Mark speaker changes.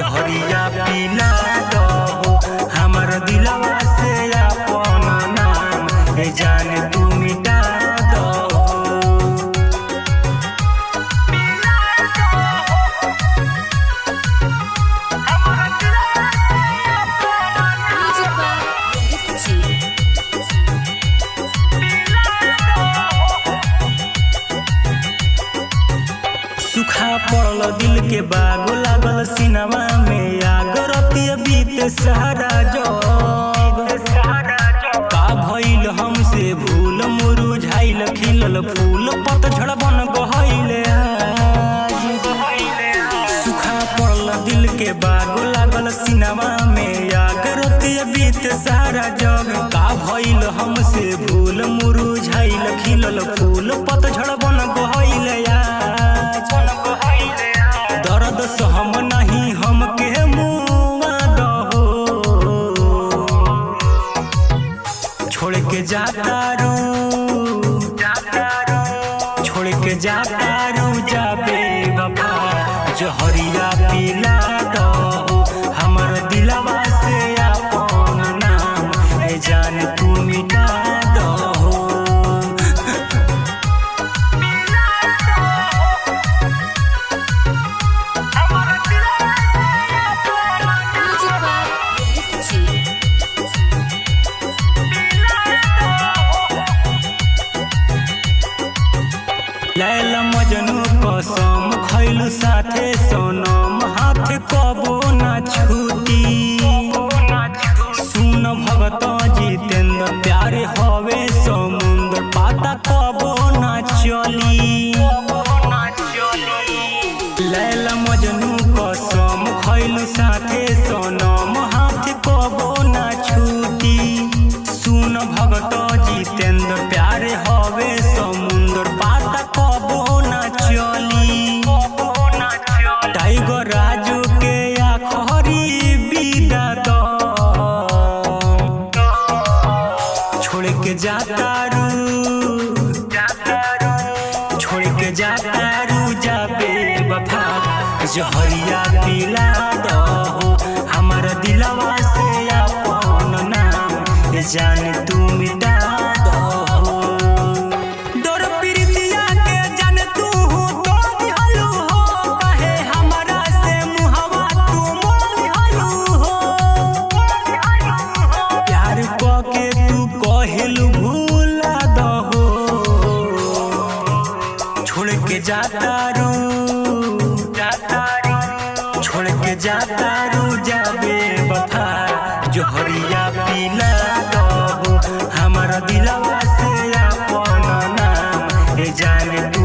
Speaker 1: जहरिया पिला दहो हमर दिलवा से अपन नाम ए जान तू मिटा दहो। सुखा पड़ल दिल के बाग लागल सिनेमा में आग रतिया बीते सहारा जग का भइल हमसे भूल मुरझाइल खिलल फूल पतझड़ बन गइल सुखा पड़ल दिल के बाग लागल सिनेमा में आग रतिया बीते सहारा जग का भइल हमसे भूल मुरझाइल खिलल फूल पतझड़ बन गइल दर्द सहम नहीं हमके मुआ दहो छोड़ के जाता रू छोड़ के जाता रू जाबे बाबा जहरिया पिला दहो हमर दिलवा से अपन नाम ए जान तू मिटा दहो। लैला मजनू कसम खैलू साथे सोनम हाथ कबो ना छूटी सुन भगत जितेंद्र प्यारे हवे समुद्र पाता कबो ना चली। लैला मजनू कसम खैलू साथे सोनम हाथ कबो ना छूटी सुन भगत जितेंद्र प्यारे हवे समुद्र पाता कबो ना चली। टाइगर राजू के आखरी विदा दो छोड़ के जाता रू छोड़ के जाता रू जाबे वफा जहरिया पिला दहो हमर दिलवा से अपन नाम ए जान तू मिटा दहो। डर प्रीतिया के जान तू तो दिहलू हो कहे हमरा से मुहवा तू मोलिहलू हो प्यार क के तू कहलू भूला दहो छोड़ के जाता रू छोड़ के जाता रू जाबे वफा जहरिया पिला दहो हमर दिलवा से अपन नाम ए जान तू